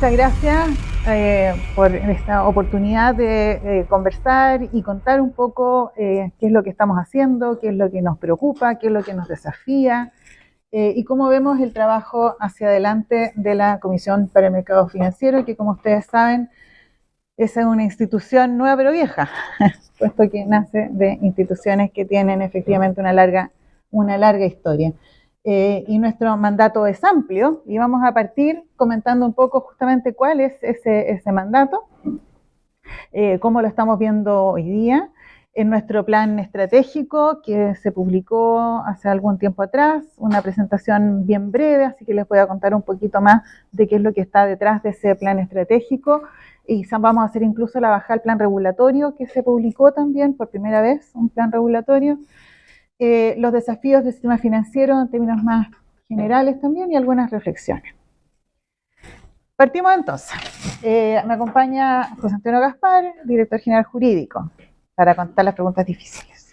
Muchas gracias por esta oportunidad de conversar y contar un poco qué es lo que estamos haciendo, qué es lo que nos preocupa, qué es lo que nos desafía y cómo vemos el trabajo hacia adelante de la Comisión para el Mercado Financiero, que como ustedes saben, esa es una institución nueva pero vieja, puesto que nace de instituciones que tienen efectivamente una larga historia. Y nuestro mandato es amplio y vamos a partir comentando un poco justamente cuál es ese mandato, cómo lo estamos viendo hoy día en nuestro plan estratégico que se publicó hace algún tiempo atrás, una presentación bien breve, así que les voy a contar un poquito más de qué es lo que está detrás de ese plan estratégico y vamos a hacer incluso la bajada al plan regulatorio que se publicó también por primera vez, un plan regulatorio. Los desafíos del sistema financiero en términos más generales también y algunas reflexiones. Partimos entonces. Me acompaña José Antonio Gaspar, director general jurídico, para contar las preguntas difíciles.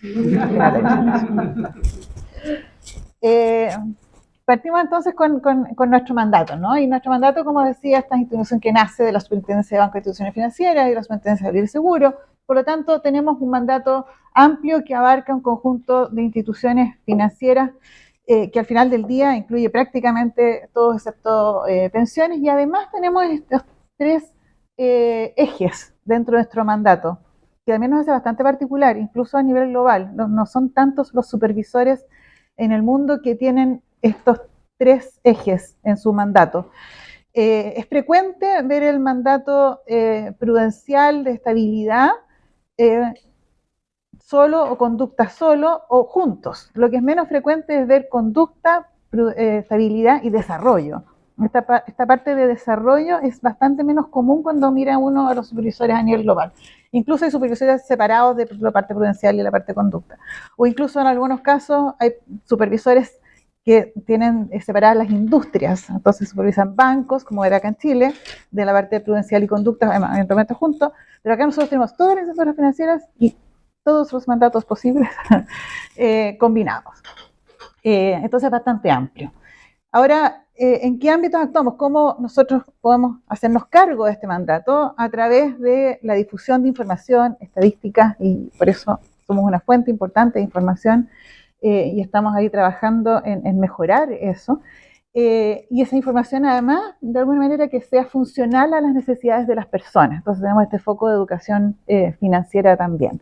Partimos entonces con nuestro mandato, ¿no? Y nuestro mandato, como decía, esta institución que nace de la Superintendencia de Banco de Instituciones Financieras y de la Superintendencia de Libre Seguro. Por lo tanto, tenemos un mandato amplio que abarca un conjunto de instituciones financieras que al final del día incluye prácticamente todo excepto pensiones, y además tenemos estos tres ejes dentro de nuestro mandato, que también nos hace bastante particular, incluso a nivel global. No son tantos los supervisores en el mundo que tienen estos tres ejes en su mandato. Es frecuente ver el mandato prudencial de estabilidad solo o conducta solo o juntos. Lo que es menos frecuente es ver conducta, estabilidad y desarrollo. Esta parte de desarrollo es bastante menos común cuando mira uno a los supervisores a nivel global. Incluso hay supervisores separados de la parte prudencial y la parte de conducta. O incluso en algunos casos hay supervisores que tienen separadas las industrias. Entonces supervisan bancos, como era acá en Chile, de la parte prudencial y conducta, eventualmente juntos. Pero acá nosotros tenemos todas las instituciones financieras y todos los mandatos posibles combinados. Entonces es bastante amplio. Ahora, ¿en qué ámbitos actuamos? ¿Cómo nosotros podemos hacernos cargo de este mandato? A través de la difusión de información, estadísticas, y por eso somos una fuente importante de información y estamos ahí trabajando en mejorar eso. Y esa información además, de alguna manera, que sea funcional a las necesidades de las personas. Entonces tenemos este foco de educación financiera también.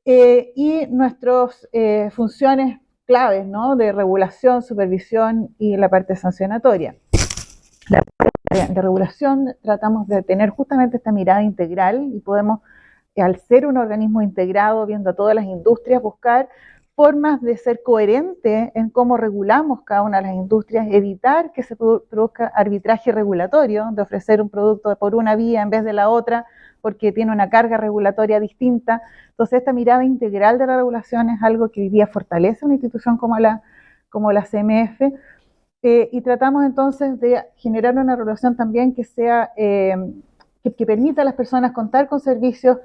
Y nuestras funciones claves, ¿no? De regulación, supervisión y la parte sancionatoria. La parte de regulación tratamos de tener justamente esta mirada integral y podemos, al ser un organismo integrado, viendo a todas las industrias, buscar formas de ser coherente en cómo regulamos cada una de las industrias, evitar que se produzca arbitraje regulatorio, de ofrecer un producto por una vía en vez de la otra, porque tiene una carga regulatoria distinta. Entonces, esta mirada integral de la regulación es algo que hoy día fortalece una institución como la CMF, y tratamos entonces de generar una regulación también que sea, que permita a las personas contar con servicios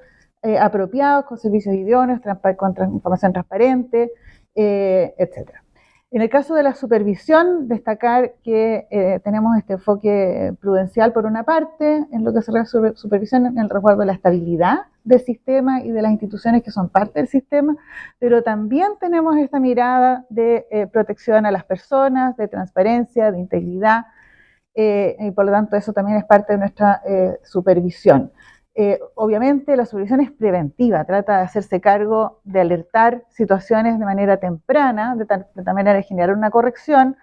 apropiados, con servicios idóneos, con información transparente, etc. En el caso de la supervisión, destacar que tenemos este enfoque prudencial por una parte, en lo que se refiere a supervisión, en el resguardo de la estabilidad del sistema y de las instituciones que son parte del sistema, pero también tenemos esta mirada de protección a las personas, de transparencia, de integridad, y por lo tanto eso también es parte de nuestra supervisión. Obviamente la supervisión es preventiva, trata de hacerse cargo de alertar situaciones de manera temprana, de tal manera de generar una corrección,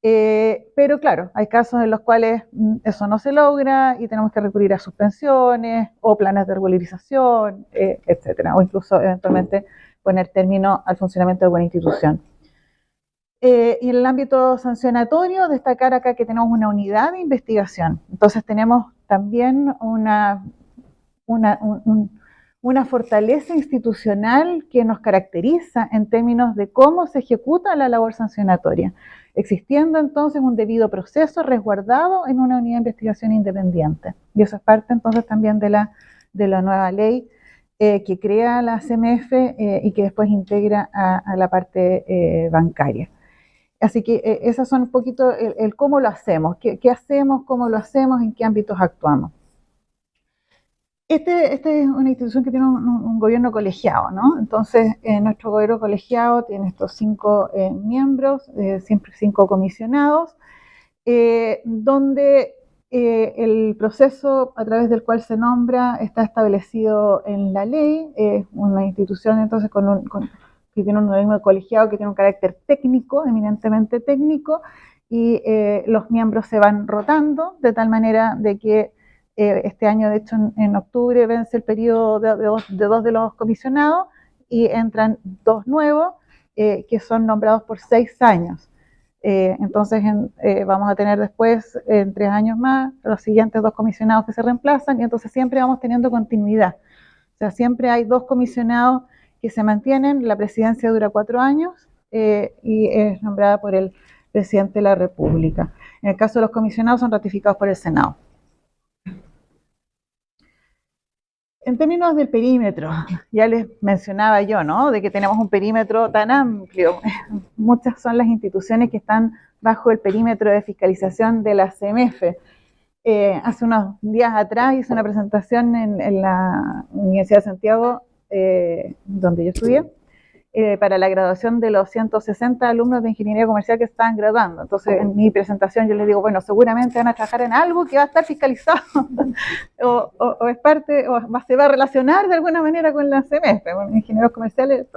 pero claro, hay casos en los cuales eso no se logra y tenemos que recurrir a suspensiones o planes de regularización, etcétera, o incluso eventualmente poner término al funcionamiento de alguna institución. Y en el ámbito sancionatorio, destacar acá que tenemos una unidad de investigación. Entonces tenemos también una fortaleza institucional que nos caracteriza en términos de cómo se ejecuta la labor sancionatoria, existiendo entonces un debido proceso resguardado en una unidad de investigación independiente. Y eso es parte entonces también de la nueva ley que crea la CMF y que después integra a la parte bancaria. Así que esas son un poquito el cómo lo hacemos, qué hacemos, cómo lo hacemos, en qué ámbitos actuamos. Esta es una institución que tiene un gobierno colegiado, ¿no? Entonces, nuestro gobierno colegiado tiene estos 5 miembros, siempre 5 comisionados, donde el proceso a través del cual se nombra está establecido en la ley. Es una institución entonces que tiene un organismo colegiado que tiene un carácter técnico, eminentemente técnico, y los miembros se van rotando de tal manera de que este año, de hecho, en octubre vence el periodo de 2 de los comisionados y entran 2 nuevos que son nombrados por 6 años. Entonces vamos a tener después, en 3 años más, los siguientes 2 comisionados que se reemplazan, y entonces siempre vamos teniendo continuidad. O sea, siempre hay 2 comisionados que se mantienen, la presidencia dura 4 años y es nombrada por el presidente de la República. En el caso de los comisionados son ratificados por el Senado. En términos del perímetro, ya les mencionaba yo, ¿no? De que tenemos un perímetro tan amplio. Muchas son las instituciones que están bajo el perímetro de fiscalización de la CMF. Hace unos días atrás hice una presentación en la Universidad de Santiago, donde yo estudié, para la graduación de los 160 alumnos de ingeniería comercial que estaban graduando. Entonces, en mi presentación yo les digo, bueno, seguramente van a trabajar en algo que va a estar fiscalizado o es parte, se va a relacionar de alguna manera con la CMF. Bueno, ingenieros comerciales,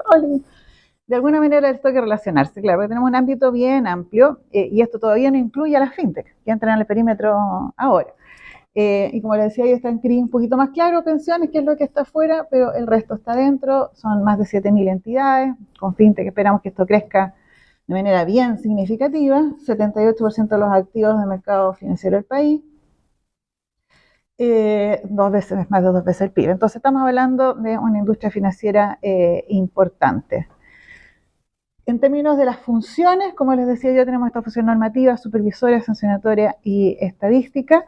de alguna manera les toca relacionarse, claro, porque tenemos un ámbito bien amplio y esto todavía no incluye a las fintech que entran en el perímetro ahora. Y como les decía, yo está en CRI un poquito más claro, pensiones, que es lo que está afuera, pero el resto está dentro. Son más de 7.000 entidades, con fintech esperamos que esto crezca de manera bien significativa, 78% de los activos del mercado financiero del país, 2 veces, más de 2 veces el PIB. Entonces estamos hablando de una industria financiera importante. En términos de las funciones, como les decía yo, tenemos esta función normativa, supervisoria, sancionatoria y estadística.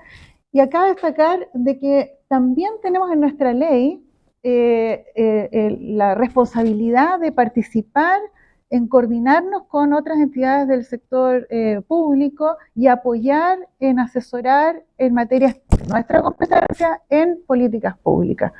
Y acá destacar de que también tenemos en nuestra ley la responsabilidad de participar en coordinarnos con otras entidades del sector público y apoyar en asesorar en materias de nuestra competencia en políticas públicas.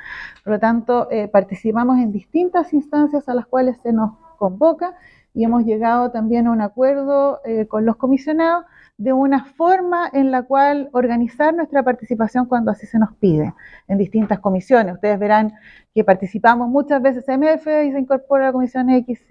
Por lo tanto, participamos en distintas instancias a las cuales se nos convoca y hemos llegado también a un acuerdo con los comisionados de una forma en la cual organizar nuestra participación cuando así se nos pide, en distintas comisiones. Ustedes verán que participamos muchas veces en CMF y se incorpora la comisión X,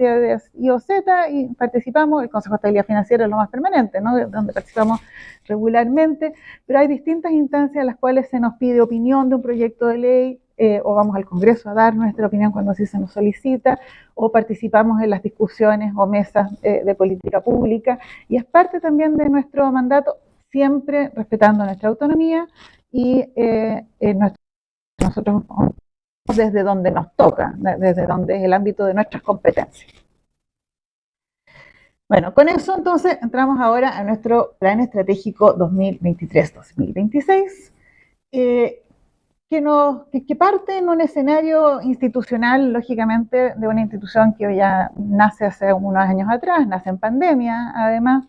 Y o Z y participamos. El Consejo de Estabilidad Financiera es lo más permanente, ¿no? Donde participamos regularmente, pero hay distintas instancias en las cuales se nos pide opinión de un proyecto de ley, o vamos al Congreso a dar nuestra opinión cuando así se nos solicita, o participamos en las discusiones o mesas de política pública, y es parte también de nuestro mandato, siempre respetando nuestra autonomía y nosotros desde donde nos toca, desde donde es el ámbito de nuestras competencias. Bueno, con eso entonces entramos ahora a nuestro plan estratégico 2023-2026, que parte en un escenario institucional, lógicamente, de una institución que ya nace hace unos años atrás, nace en pandemia, además,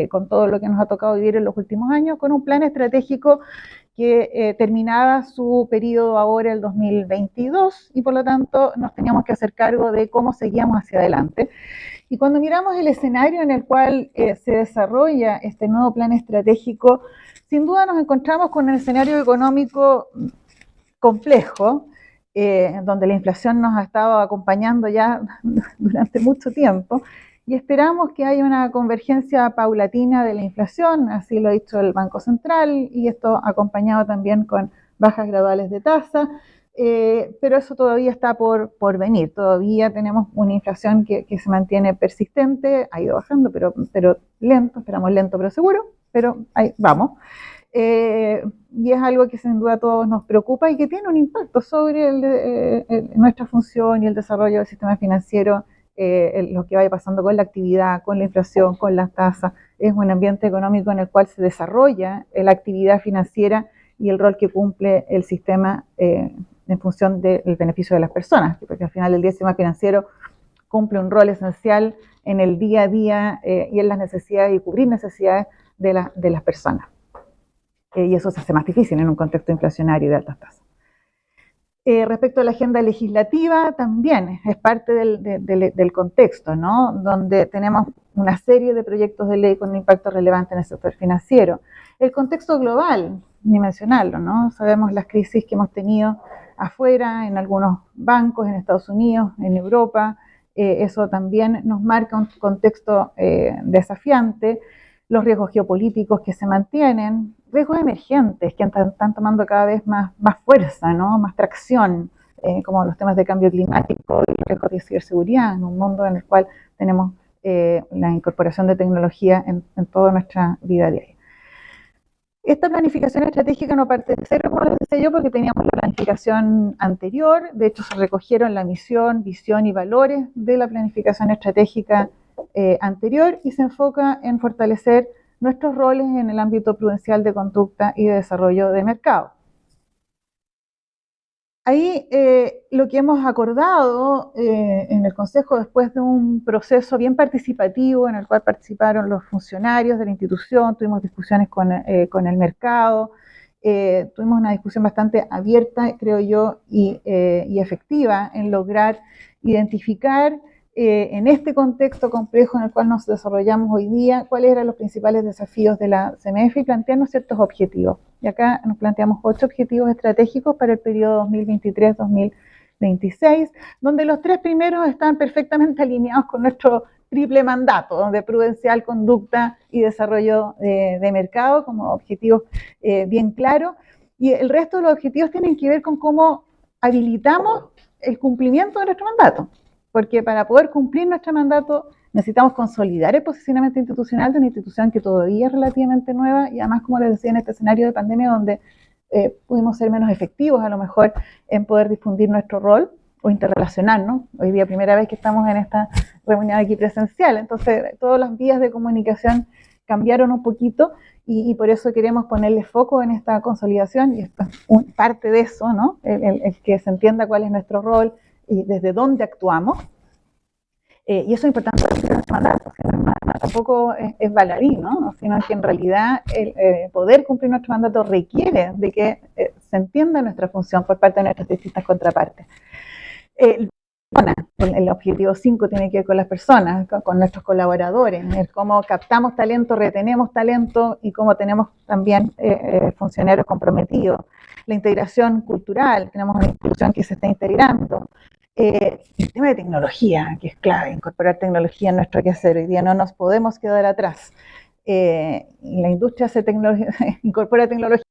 con todo lo que nos ha tocado vivir en los últimos años, con un plan estratégico que terminaba su periodo ahora el 2022 y por lo tanto nos teníamos que hacer cargo de cómo seguíamos hacia adelante. Y cuando miramos el escenario en el cual se desarrolla este nuevo plan estratégico, sin duda nos encontramos con un escenario económico complejo, donde la inflación nos ha estado acompañando ya durante mucho tiempo, y esperamos que haya una convergencia paulatina de la inflación, así lo ha dicho el Banco Central, y esto acompañado también con bajas graduales de tasa, pero eso todavía está por venir. Todavía tenemos una inflación que se mantiene persistente, ha ido bajando, pero lento, esperamos lento pero seguro, pero ahí vamos. Y es algo que sin duda a todos nos preocupa y que tiene un impacto sobre nuestra función y el desarrollo del sistema financiero, lo que vaya pasando con la actividad, con la inflación, con las tasas. Es un ambiente económico en el cual se desarrolla la actividad financiera y el rol que cumple el sistema en función del beneficio de las personas, porque al final del día el sistema financiero cumple un rol esencial en el día a día y en las necesidades y cubrir necesidades de las personas. Y eso se hace más difícil en un contexto inflacionario de altas tasas. Respecto a la agenda legislativa, también es parte del contexto, ¿no? Donde tenemos una serie de proyectos de ley con un impacto relevante en el sector financiero. El contexto global, ni mencionarlo, ¿no? Sabemos las crisis que hemos tenido afuera, en algunos bancos, en Estados Unidos, en Europa. Eso también nos marca un contexto desafiante. Los riesgos geopolíticos que se mantienen, riesgos emergentes que están tomando cada vez más fuerza, ¿no? Más tracción, como los temas de cambio climático y riesgos de ciberseguridad, en un mundo en el cual tenemos la incorporación de tecnología en toda nuestra vida diaria. Esta planificación estratégica no parte de cero, como les decía yo, porque teníamos la planificación anterior. De hecho, se recogieron la misión, visión y valores de la planificación estratégica anterior y se enfoca en fortalecer nuestros roles en el ámbito prudencial de conducta y de desarrollo de mercado. Ahí lo que hemos acordado en el Consejo, después de un proceso bien participativo en el cual participaron los funcionarios de la institución, tuvimos discusiones con el mercado, tuvimos una discusión bastante abierta, creo yo, y efectiva en lograr identificar en este contexto complejo en el cual nos desarrollamos hoy día, cuáles eran los principales desafíos de la CMF y plantearnos ciertos objetivos. Y acá nos planteamos 8 objetivos estratégicos para el periodo 2023-2026, donde los 3 primeros están perfectamente alineados con nuestro triple mandato de prudencial, conducta y desarrollo de mercado, como objetivos bien claros. Y el resto de los objetivos tienen que ver con cómo habilitamos el cumplimiento de nuestro mandato. Porque para poder cumplir nuestro mandato necesitamos consolidar el posicionamiento institucional de una institución que todavía es relativamente nueva y además, como les decía, en este escenario de pandemia donde pudimos ser menos efectivos a lo mejor en poder difundir nuestro rol o interrelacionarnos. Hoy día primera vez que estamos en esta reunión aquí presencial, entonces todas las vías de comunicación cambiaron un poquito y por eso queremos ponerle foco en esta consolidación y esto es parte de eso, ¿no? El que se entienda cuál es nuestro rol y desde dónde actuamos. Y eso es importante para nuestro mandato, tampoco es baladí, ¿no? Sino que en realidad el poder cumplir nuestro mandato requiere de que se entienda nuestra función por parte de nuestras distintas contrapartes. El objetivo 5 tiene que ver con las personas, con nuestros colaboradores, cómo captamos talento, retenemos talento y cómo tenemos también funcionarios comprometidos. La integración cultural, tenemos una institución que se está integrando. El tema de tecnología, que es clave, incorporar tecnología en nuestro quehacer. Hoy día no nos podemos quedar atrás. La industria incorpora tecnología.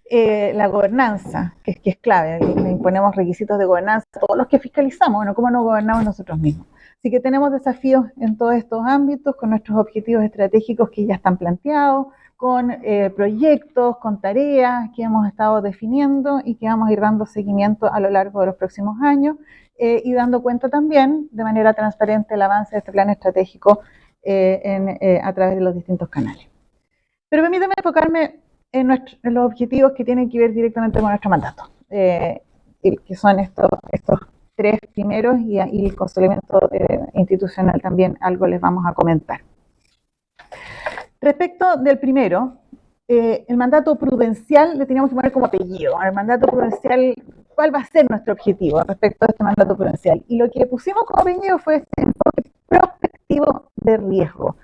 La gobernanza, que es clave, le imponemos requisitos de gobernanza a todos los que fiscalizamos, bueno, cómo nos gobernamos nosotros mismos. Así que tenemos desafíos en todos estos ámbitos, con nuestros objetivos estratégicos que ya están planteados, con proyectos, con tareas que hemos estado definiendo y que vamos a ir dando seguimiento a lo largo de los próximos años y dando cuenta también de manera transparente el avance de este plan estratégico a través de los distintos canales. Pero permítame enfocarme en los objetivos que tienen que ver directamente con nuestro mandato, que son estos 3 primeros y el consolidamiento institucional también algo les vamos a comentar. Respecto del primero, el mandato prudencial le teníamos que poner como apellido. El mandato prudencial, ¿cuál va a ser nuestro objetivo respecto a este mandato prudencial? Y lo que pusimos como apellido fue este enfoque prospectivo de riesgo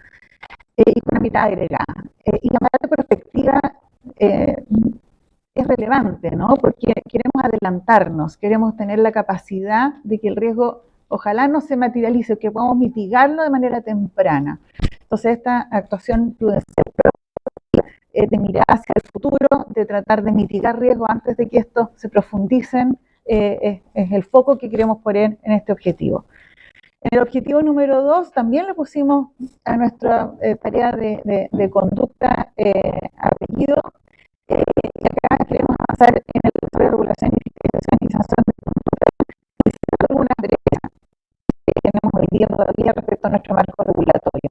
y con una mirada agregada. Y la mirada prospectiva es relevante, ¿no? Porque queremos adelantarnos, queremos tener la capacidad de que el riesgo ojalá no se materialice, que podamos mitigarlo de manera temprana. Entonces esta actuación prudencial de mirar hacia el futuro, de tratar de mitigar riesgos antes de que estos se profundicen, es el foco que queremos poner en este objetivo. En el objetivo número 2 también le pusimos a nuestra tarea de conducta apellido, y acá queremos avanzar en el desarrollo de regulación y fiscalización y sanción de conducta, algunas brechas que tenemos hoy día todavía respecto a nuestro marco regulatorio.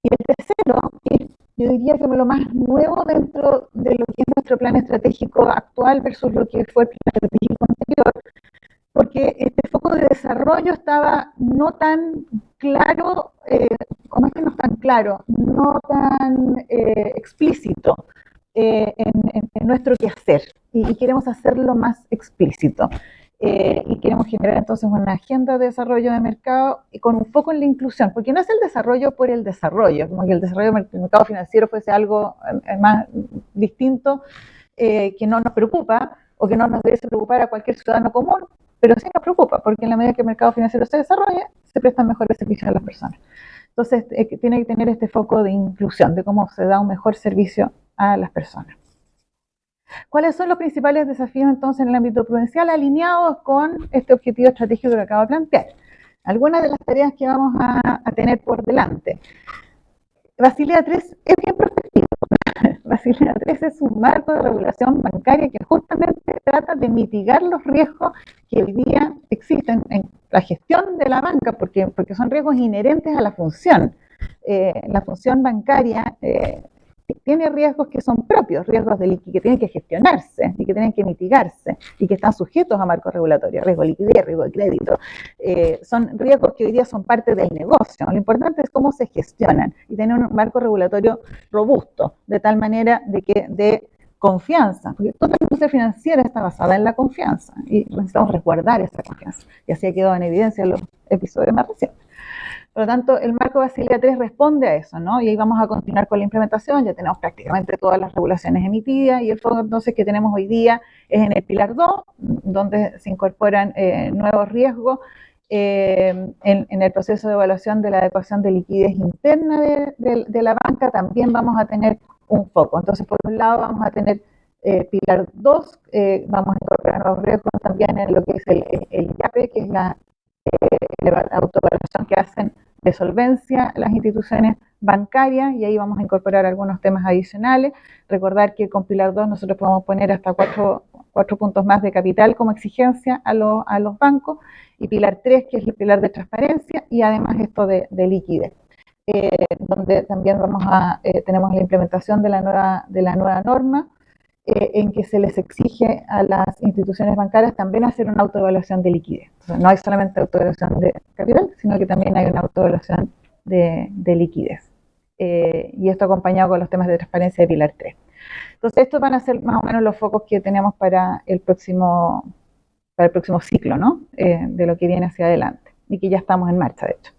Y el tercero, que yo diría que lo más nuevo dentro de lo que es nuestro plan estratégico actual versus lo que fue el plan estratégico anterior, porque este de desarrollo estaba no tan claro, o no es que no tan claro, no tan explícito en nuestro quehacer, y queremos hacerlo más explícito. Y queremos generar entonces una agenda de desarrollo de mercado y con un foco en la inclusión, porque no es el desarrollo por el desarrollo, como que el desarrollo del mercado financiero fuese algo más distinto, que no nos preocupa o que no nos debe preocupar a cualquier ciudadano común, pero sí nos preocupa, porque en la medida que el mercado financiero se desarrolle, se prestan mejores servicios a las personas. Entonces, tiene que tener este foco de inclusión, de cómo se da un mejor servicio a las personas. ¿Cuáles son los principales desafíos entonces en el ámbito prudencial alineados con este objetivo estratégico que acabo de plantear? Algunas de las tareas que vamos a tener por delante. Basilea III es bien prospectivo. Basilea III es un marco de regulación bancaria que justamente trata de mitigar los riesgos que hoy día existen en la gestión de la banca, porque son riesgos inherentes a la función. La función bancaria tiene riesgos que son propios, riesgos que tienen que gestionarse y que tienen que mitigarse y que están sujetos a marcos regulatorios, riesgo de liquidez, riesgo de crédito. Son riesgos que hoy día son parte del negocio. Lo importante es cómo se gestionan y tener un marco regulatorio robusto, de tal manera de que de confianza, porque toda la industria financiera está basada en la confianza y necesitamos resguardar esa confianza, y así ha quedado en evidencia en los episodios más recientes. Por lo tanto, el marco Basilea III responde a eso, ¿no? Y ahí vamos a continuar con la implementación, ya tenemos prácticamente todas las regulaciones emitidas, y el foco entonces que tenemos hoy día es en el pilar 2, donde se incorporan nuevos riesgos en el proceso de evaluación de la adecuación de liquidez interna de la banca. También vamos a tener un foco. Entonces, por un lado vamos a tener pilar 2, vamos a incorporar nuevos riesgos también en lo que es el IAPE, que es la autoevaluación que hacen de solvencia las instituciones bancarias, y ahí vamos a incorporar algunos temas adicionales. Recordar que con pilar 2 nosotros podemos poner hasta 4 puntos más de capital como exigencia a los bancos, y pilar 3, que es el pilar de transparencia, y además esto de liquidez, donde también tenemos la implementación de la nueva norma, en que se les exige a las instituciones bancarias también hacer una autoevaluación de liquidez. Entonces, no hay solamente autoevaluación de capital, sino que también hay una autoevaluación de liquidez. Y esto acompañado con los temas de transparencia de pilar 3. Entonces, estos van a ser más o menos los focos que tenemos para el próximo ciclo, ¿no? De lo que viene hacia adelante, y que ya estamos en marcha, de hecho.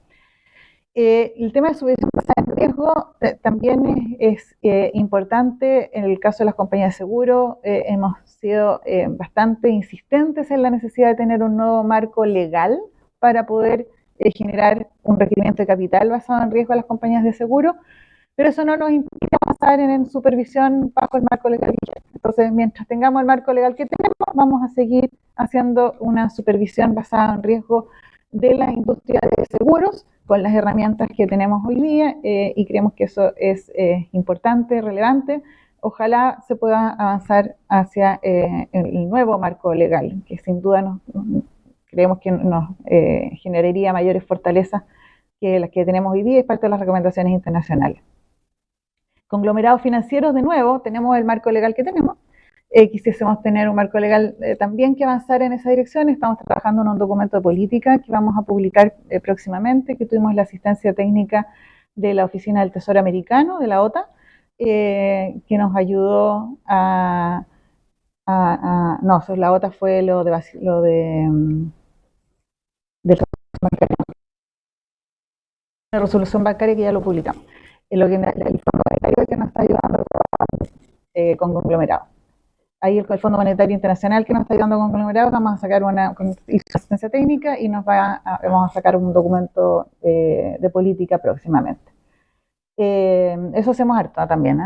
El tema de subvención basada en riesgo también es importante. En el caso de las compañías de seguro, hemos sido bastante insistentes en la necesidad de tener un nuevo marco legal para poder generar un requerimiento de capital basado en riesgo a las compañías de seguro, pero eso no nos impide avanzar en supervisión bajo el marco legal vigente. Entonces, mientras tengamos el marco legal que tenemos, vamos a seguir haciendo una supervisión basada en riesgo de la industria de seguros con las herramientas que tenemos hoy día, y creemos que eso es importante, relevante. Ojalá se pueda avanzar hacia el nuevo marco legal, que sin duda creemos que nos generaría mayores fortalezas que las que tenemos hoy día, y es parte de las recomendaciones internacionales. Conglomerados financieros, de nuevo, tenemos el marco legal que tenemos. Quisiésemos tener un marco legal también que avanzar en esa dirección. Estamos trabajando en un documento de política que vamos a publicar próximamente, que tuvimos la asistencia técnica de la Oficina del Tesoro Americano, de la OTA, que nos ayudó no, la OTA fue lo de la resolución bancaria, que ya lo publicamos. El Fondo Monetario que nos está ayudando con conglomerados. Ahí el Fondo Monetario Internacional, que nos está ayudando con conglomerados, vamos a sacar una asistencia técnica y vamos a sacar un documento de política próximamente. Eso hacemos harto también,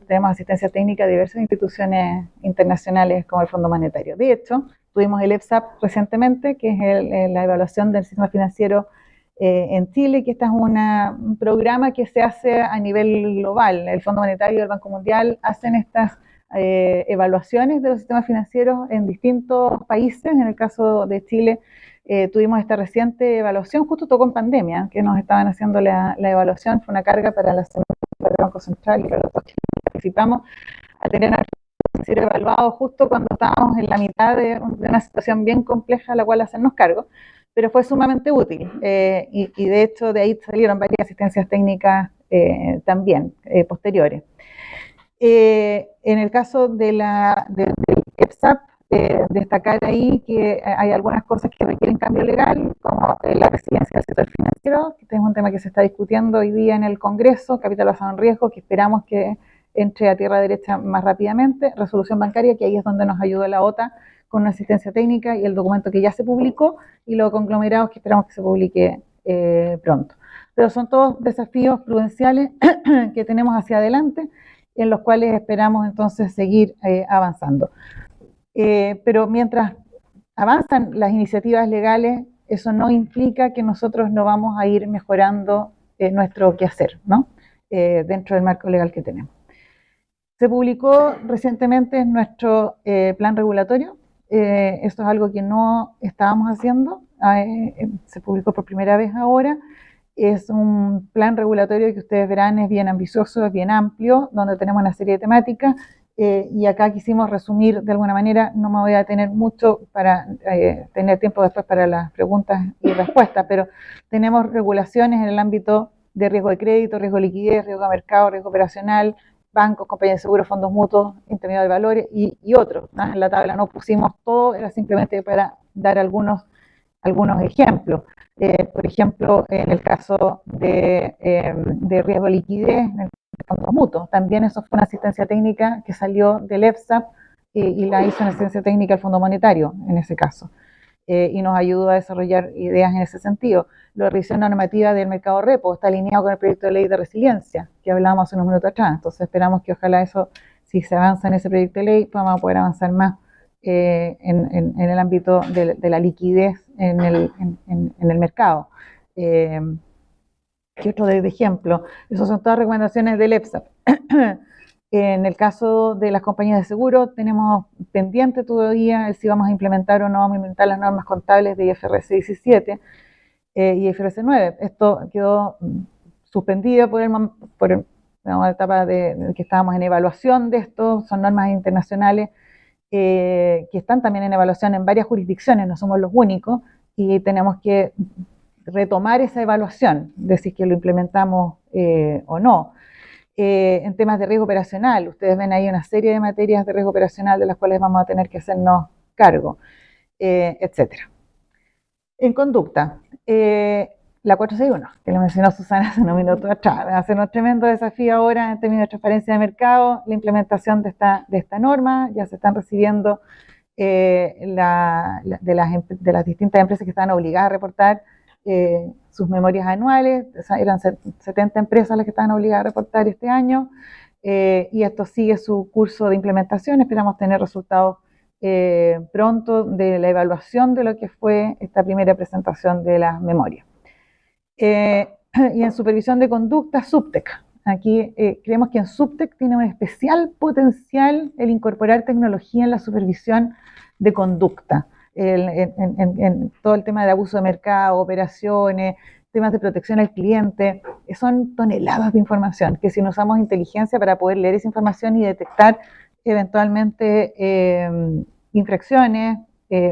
tenemos asistencia técnica de diversas instituciones internacionales como el Fondo Monetario. De hecho, tuvimos el EFSAP recientemente, que es la evaluación del sistema financiero en Chile, que este es un programa que se hace a nivel global. El Fondo Monetario y el Banco Mundial hacen estas evaluaciones de los sistemas financieros en distintos países. En el caso de Chile, tuvimos esta reciente evaluación, justo tocó en pandemia, que nos estaban haciendo la evaluación. Fue una carga para el Banco Central y para los que participamos, a tener a financiero evaluado justo cuando estábamos en la mitad de una situación bien compleja a la cual hacernos cargo. pero fue sumamente útil y de hecho de ahí salieron varias asistencias técnicas también posteriores. En el caso del EPSAP, destacar ahí que hay algunas cosas que requieren cambio legal, como la residencia del sector financiero, que este es un tema que se está discutiendo hoy día en el Congreso, capital basado en riesgo, que esperamos que entre a tierra derecha más rápidamente, resolución bancaria, que ahí es donde nos ayudó la OTA con una asistencia técnica y el documento que ya se publicó, y los conglomerados que esperamos que se publique pronto. Pero son todos desafíos prudenciales que tenemos hacia adelante, en los cuales esperamos entonces seguir avanzando. Pero mientras avanzan las iniciativas legales, eso no implica que nosotros no vamos a ir mejorando nuestro quehacer, ¿no? Dentro del marco legal que tenemos. Se publicó recientemente nuestro plan regulatorio. Esto es algo que no estábamos haciendo. Se publicó por primera vez ahora. Es un plan regulatorio que ustedes verán es bien ambicioso, es bien amplio, donde tenemos una serie de temáticas y acá quisimos resumir de alguna manera, no me voy a detener mucho para tener tiempo después para las preguntas y respuestas, pero tenemos regulaciones en el ámbito de riesgo de crédito, riesgo de liquidez, riesgo de mercado, riesgo operacional, bancos, compañías de seguros, fondos mutuos, intermediarios de valores y otros, ¿no? En la tabla no pusimos todo, era simplemente para dar algunos ejemplos. Por ejemplo, en el caso de riesgo de liquidez, en fondos mutuos, también eso fue una asistencia técnica que salió del EFSAP y la hizo una asistencia técnica al Fondo Monetario en ese caso. Y nos ayudó a desarrollar ideas en ese sentido. La revisión normativa del mercado repo está alineado con el proyecto de ley de resiliencia que hablábamos hace unos minutos atrás. Entonces esperamos que ojalá eso, si se avanza en ese proyecto de ley, vamos a poder avanzar más en el ámbito de la liquidez en el mercado. ¿Qué otro de ejemplo? Esas son todas recomendaciones del EPSAP. En el caso de las compañías de seguro, tenemos pendiente todavía si vamos a implementar o no vamos a implementar las normas contables de IFRS 17 y IFRS 9. Esto quedó suspendido por la etapa de que estábamos en evaluación de esto, son normas internacionales que están también en evaluación en varias jurisdicciones, no somos los únicos, y tenemos que retomar esa evaluación de si es que lo implementamos o no. En temas de riesgo operacional, ustedes ven ahí una serie de materias de riesgo operacional de las cuales vamos a tener que hacernos cargo, etcétera. En conducta, la 461, que lo mencionó Susana hace unos minutos atrás, va a ser un tremendo desafío ahora en términos de transparencia de mercado, la implementación de esta norma, ya se están recibiendo de las distintas empresas que están obligadas a reportar sus memorias anuales, eran 70 empresas las que estaban obligadas a reportar este año, y esto sigue su curso de implementación, esperamos tener resultados pronto de la evaluación de lo que fue esta primera presentación de las memorias. Y en supervisión de conducta, SUBTEC. Aquí creemos que en SUBTEC tiene un especial potencial el incorporar tecnología en la supervisión de conducta, en todo el tema de abuso de mercado, operaciones, temas de protección al cliente. Son toneladas de información que si no usamos inteligencia para poder leer esa información y detectar eventualmente infracciones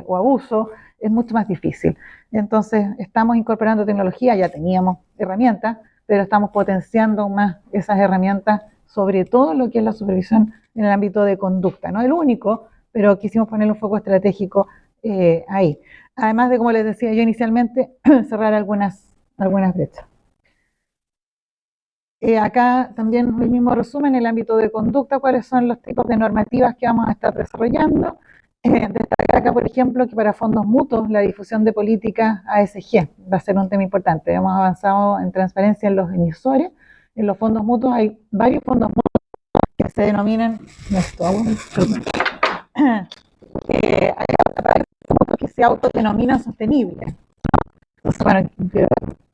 o abuso, es mucho más difícil. Entonces, estamos incorporando tecnología, ya teníamos herramientas, pero estamos potenciando más esas herramientas, sobre todo lo que es la supervisión en el ámbito de conducta. No el único, pero quisimos poner un foco estratégico ahí. Además de, como les decía yo inicialmente, cerrar algunas brechas. Acá también el mismo resumen en el ámbito de conducta, cuáles son los tipos de normativas que vamos a estar desarrollando. Destacar acá, por ejemplo, que para fondos mutuos la difusión de políticas ASG va a ser un tema importante. Hemos avanzado en transparencia en los emisores. En los fondos mutuos hay varios fondos mutuos que se denominan, hay varios fondos mutuos que se autodenominan sostenibles. Entonces, bueno,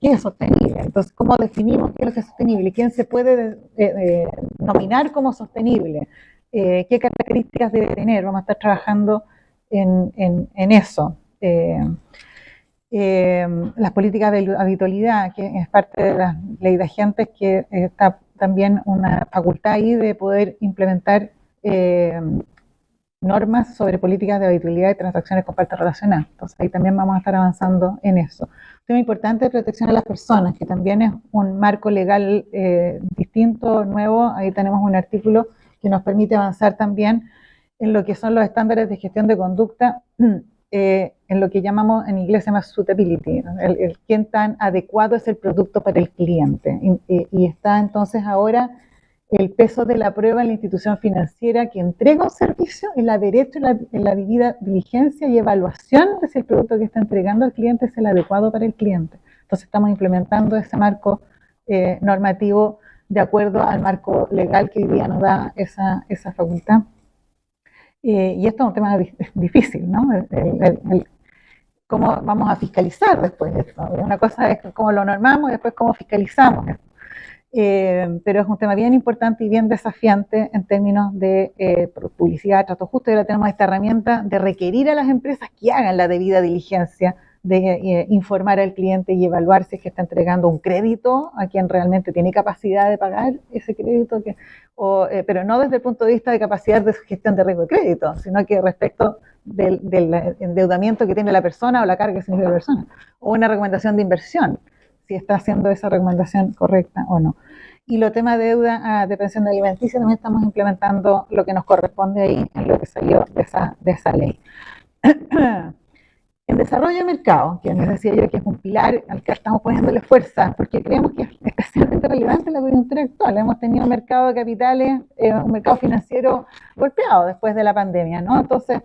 ¿qué es sostenible? Entonces, ¿cómo definimos qué es lo que es sostenible? ¿Quién se puede nominar como sostenible? ¿Qué características debe tener? Vamos a estar trabajando en eso. Las políticas de habitualidad, que es parte de la ley de agentes, que está también una facultad ahí de poder implementar normas sobre políticas de habitualidad y transacciones con partes relacionadas. Entonces ahí también vamos a estar avanzando en eso. Un tema importante de protección a las personas, que también es un marco legal distinto, nuevo. Ahí tenemos un artículo que nos permite avanzar también en lo que son los estándares de gestión de conducta, en lo que llamamos en inglés se llama suitability, el quién tan adecuado es el producto para el cliente. Y está entonces ahora el peso de la prueba en la institución financiera que entrega un servicio, el haber hecho la debida diligencia y evaluación de si el producto que está entregando al cliente es el adecuado para el cliente. Entonces estamos implementando ese marco normativo de acuerdo al marco legal que hoy día nos da esa facultad. Y esto es un tema difícil, ¿no? Cómo vamos a fiscalizar después de esto. Una cosa es cómo lo normamos y después cómo fiscalizamos esto. Pero es un tema bien importante y bien desafiante en términos de publicidad, trato justo. Y ahora tenemos esta herramienta de requerir a las empresas que hagan la debida diligencia, de informar al cliente y evaluar si es que está entregando un crédito a quien realmente tiene capacidad de pagar ese crédito, pero no desde el punto de vista de capacidad de gestión de riesgo de crédito, sino que respecto del endeudamiento que tiene la persona o la carga que significa la persona, o una recomendación de inversión, si está haciendo esa recomendación correcta o no. Y los temas de deuda de pensión alimenticia también estamos implementando lo que nos corresponde ahí en lo que salió de esa ley. El desarrollo de mercado, que les decía yo que es un pilar al que estamos poniéndole fuerza, porque creemos que es especialmente relevante en la coyuntura actual. Hemos tenido un mercado de capitales, un mercado financiero golpeado después de la pandemia, ¿no? Entonces,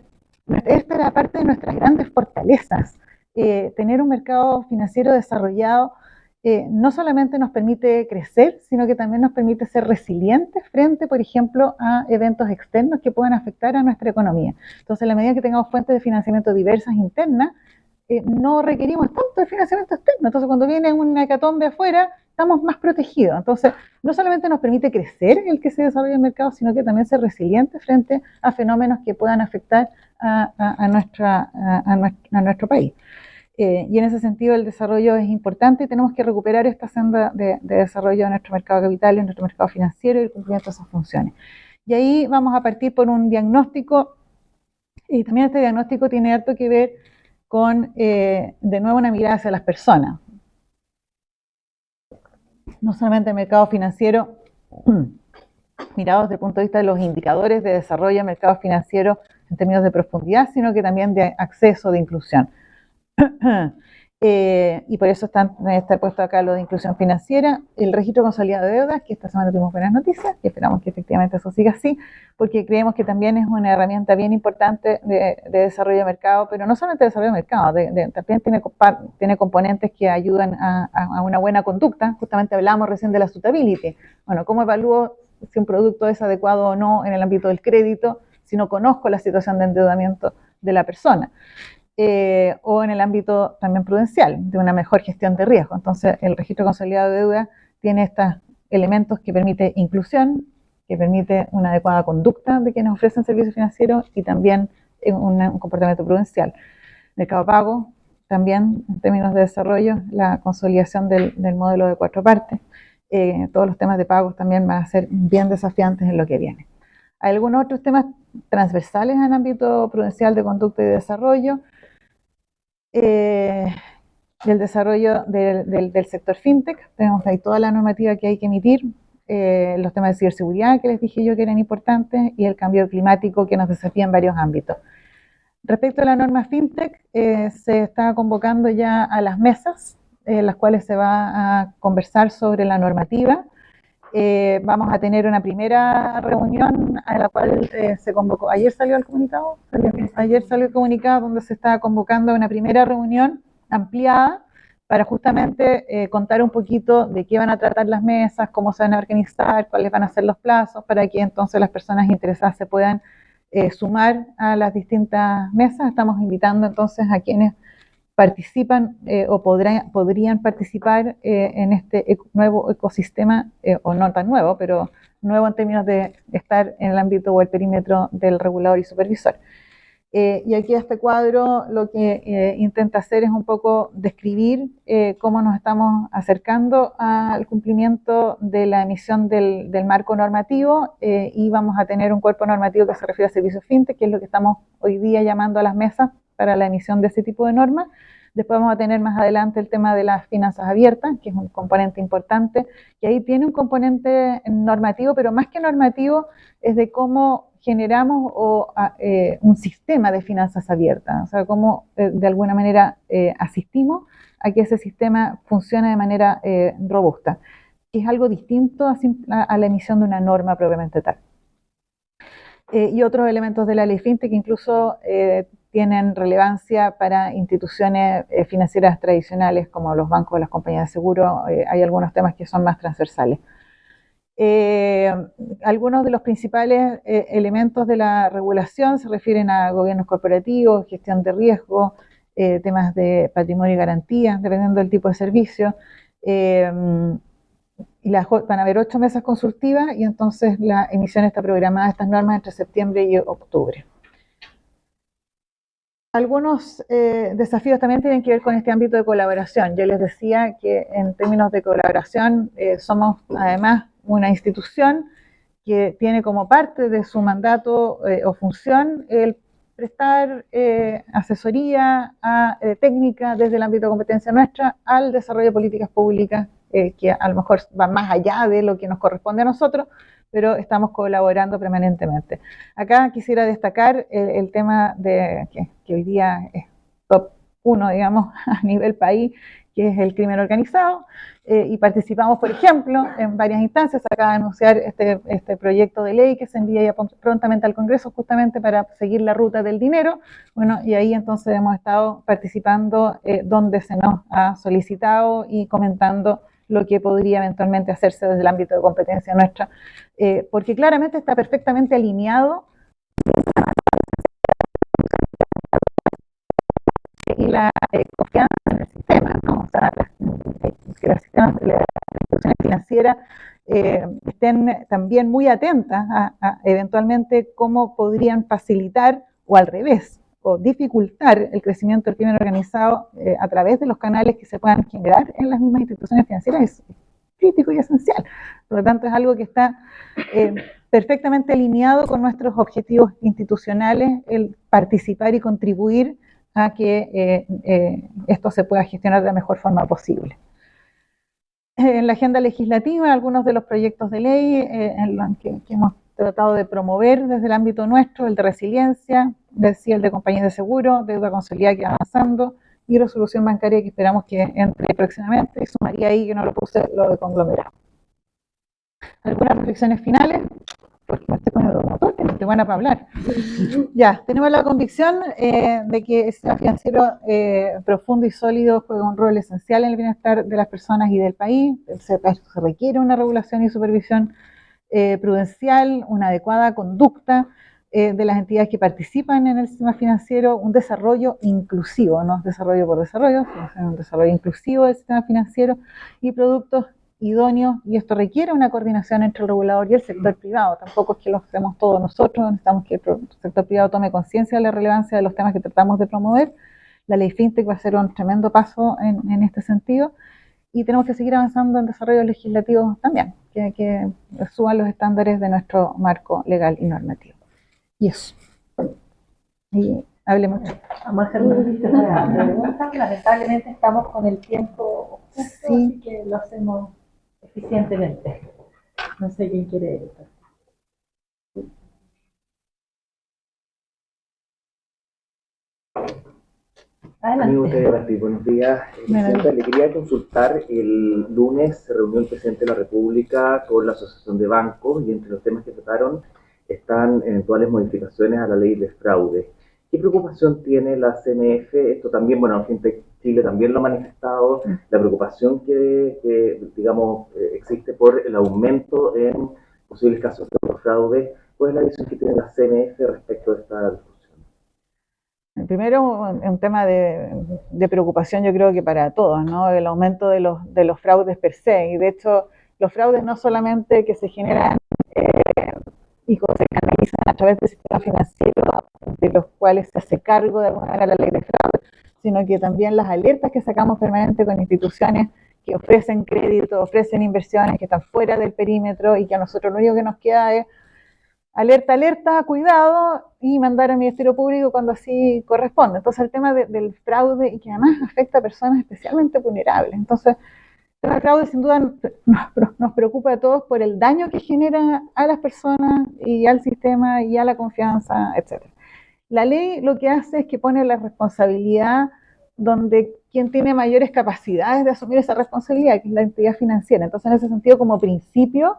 esta era parte de nuestras grandes fortalezas. Tener un mercado financiero desarrollado no solamente nos permite crecer, sino que también nos permite ser resilientes frente, por ejemplo, a eventos externos que puedan afectar a nuestra economía. Entonces, a la medida que tengamos fuentes de financiamiento diversas internas, no requerimos tanto de financiamiento externo. Entonces, cuando viene una hecatombe afuera, estamos más protegidos. Entonces, no solamente nos permite crecer el que se desarrolle el mercado, sino que también ser resilientes frente a fenómenos que puedan afectar a nuestro país. Y en ese sentido el desarrollo es importante y tenemos que recuperar esta senda de desarrollo de nuestro mercado de capitales, de nuestro mercado financiero y el cumplimiento de esas funciones. Y ahí vamos a partir por un diagnóstico, y también este diagnóstico tiene harto que ver con, de nuevo, una mirada hacia las personas. No solamente el mercado financiero, mirados desde el punto de vista de los indicadores de desarrollo del mercado financiero en términos de profundidad, sino que también de acceso, de inclusión. Y por eso está puesto acá lo de inclusión financiera, el registro consolidado de deudas, que esta semana tuvimos buenas noticias y esperamos que efectivamente eso siga así, porque creemos que también es una herramienta bien importante de desarrollo de mercado, pero no solamente de desarrollo de mercado, también tiene componentes que ayudan a una buena conducta. Justamente hablábamos recién de la suitability. Bueno, ¿cómo evalúo si un producto es adecuado o no en el ámbito del crédito si no conozco la situación de endeudamiento de la persona? O en el ámbito también prudencial, de una mejor gestión de riesgo. Entonces, el registro consolidado de deuda tiene estos elementos que permite inclusión, que permite una adecuada conducta de quienes ofrecen servicios financieros y también un comportamiento prudencial. Mercado pago, también en términos de desarrollo, la consolidación del modelo de 4 partes. Todos los temas de pagos también van a ser bien desafiantes en lo que viene. Hay algunos otros temas transversales en el ámbito prudencial de conducta y de desarrollo. Del desarrollo del sector fintech. Tenemos ahí toda la normativa que hay que emitir, los temas de ciberseguridad que les dije yo que eran importantes y el cambio climático que nos desafía en varios ámbitos. Respecto a la norma fintech, se está convocando ya a las mesas en las cuales se va a conversar sobre la normativa. Vamos a tener una primera reunión a la cual se convocó. Ayer salió el comunicado. Ayer salió el comunicado donde se está convocando a una primera reunión ampliada para justamente contar un poquito de qué van a tratar las mesas, cómo se van a organizar, cuáles van a ser los plazos, para que entonces las personas interesadas se puedan sumar a las distintas mesas. Estamos invitando entonces a quienes participan o podrían participar en este nuevo ecosistema, o no tan nuevo, pero nuevo en términos de estar en el ámbito o el perímetro del regulador y supervisor. Y aquí este cuadro lo que intenta hacer es un poco describir cómo nos estamos acercando al cumplimiento de la emisión del marco normativo, y vamos a tener un cuerpo normativo que se refiere a servicios fintech, que es lo que estamos hoy día llamando a las mesas para la emisión de ese tipo de normas. Después vamos a tener más adelante el tema de las finanzas abiertas, que es un componente importante, que ahí tiene un componente normativo, pero más que normativo es de cómo generamos un sistema de finanzas abiertas, o sea, cómo de alguna manera asistimos a que ese sistema funcione de manera robusta, que es algo distinto a la emisión de una norma propiamente tal. Y otros elementos de la ley FinTech que incluso tienen relevancia para instituciones financieras tradicionales como los bancos, las compañías de seguro. Hay algunos temas que son más transversales. Algunos de los principales elementos de la regulación se refieren a gobiernos corporativos, gestión de riesgo, temas de patrimonio y garantía, dependiendo del tipo de servicio. Van a haber 8 mesas consultivas y entonces la emisión está programada de estas normas entre septiembre y octubre. Algunos desafíos también tienen que ver con este ámbito de colaboración. Yo les decía que en términos de colaboración somos además una institución que tiene como parte de su mandato o función el prestar asesoría técnica desde el ámbito de competencia nuestra al desarrollo de políticas públicas que a lo mejor van más allá de lo que nos corresponde a nosotros, pero estamos colaborando permanentemente. Acá quisiera destacar el tema que hoy día es top 1, digamos, a nivel país, que es el crimen organizado, y participamos, por ejemplo, en varias instancias. Se acaba de anunciar este proyecto de ley que se envía ya prontamente al Congreso justamente para seguir la ruta del dinero. Bueno, y ahí entonces hemos estado participando donde se nos ha solicitado y comentando lo que podría eventualmente hacerse desde el ámbito de competencia nuestra, porque claramente está perfectamente alineado y la confianza en el sistema, ¿no? O sea, que las instituciones financieras estén también muy atentas a eventualmente cómo podrían facilitar o al revés, o dificultar el crecimiento del crimen organizado a través de los canales que se puedan generar en las mismas instituciones financieras, es crítico y esencial. Por lo tanto, es algo que está perfectamente alineado con nuestros objetivos institucionales, el participar y contribuir a que esto se pueda gestionar de la mejor forma posible. En la agenda legislativa, algunos de los proyectos de ley que hemos tratado de promover desde el ámbito nuestro, el de resiliencia, decía el de compañías de seguro, deuda consolidada que va avanzando, y resolución bancaria que esperamos que entre próximamente, y sumaría ahí, que no lo puse, lo de conglomerado. Algunas reflexiones finales, porque me estoy poniendo motor, que no estoy buena para hablar. Ya, tenemos la convicción de que el sistema financiero profundo y sólido juega un rol esencial en el bienestar de las personas y del país. Se requiere una regulación y supervisión prudencial, una adecuada conducta de las entidades que participan en el sistema financiero, un desarrollo inclusivo, no desarrollo por desarrollo, sino un desarrollo inclusivo del sistema financiero y productos idóneos, y esto requiere una coordinación entre el regulador y el sector privado. Tampoco es que lo hacemos todos nosotros, necesitamos que el sector privado tome conciencia de la relevancia de los temas que tratamos de promover. La ley FinTech va a ser un tremendo paso en este sentido, y tenemos que seguir avanzando en desarrollos legislativos también, que suban los estándares de nuestro marco legal y normativo. Y eso. Y hable mucho. Vamos a hacer una pregunta. Lamentablemente estamos con el tiempo justo, sí, así que lo hacemos eficientemente. No sé quién quiere esto. Adelante. Buenos días. Presidenta, le quería consultar, el lunes se reunió el presidente de la República con la Asociación de Bancos y entre los temas que trataron están eventuales modificaciones a la ley de fraude. ¿Qué preocupación tiene la CMF? Esto también, bueno, FinTech Chile también lo ha manifestado, la preocupación que digamos, existe por el aumento en posibles casos de fraude. ¿Cuál es la visión que tiene la CMF respecto a esta discusión? Primero, un tema de preocupación, yo creo que para todos, ¿no? El aumento de los fraudes per se, y de hecho los fraudes no solamente que se generan y se canalizan a través del sistema financiero, de los cuales se hace cargo de alguna manera la ley de fraude, sino que también las alertas que sacamos permanente con instituciones que ofrecen crédito, ofrecen inversiones que están fuera del perímetro y que a nosotros lo único que nos queda es alerta, alerta, cuidado, y mandar al Ministerio Público cuando así corresponde. Entonces el tema del fraude, y que además afecta a personas especialmente vulnerables. Entonces el tema del fraude sin duda nos preocupa a todos por el daño que genera a las personas y al sistema y a la confianza, etc. La ley lo que hace es que pone la responsabilidad donde quien tiene mayores capacidades de asumir esa responsabilidad, que es la entidad financiera. Entonces, en ese sentido, como principio,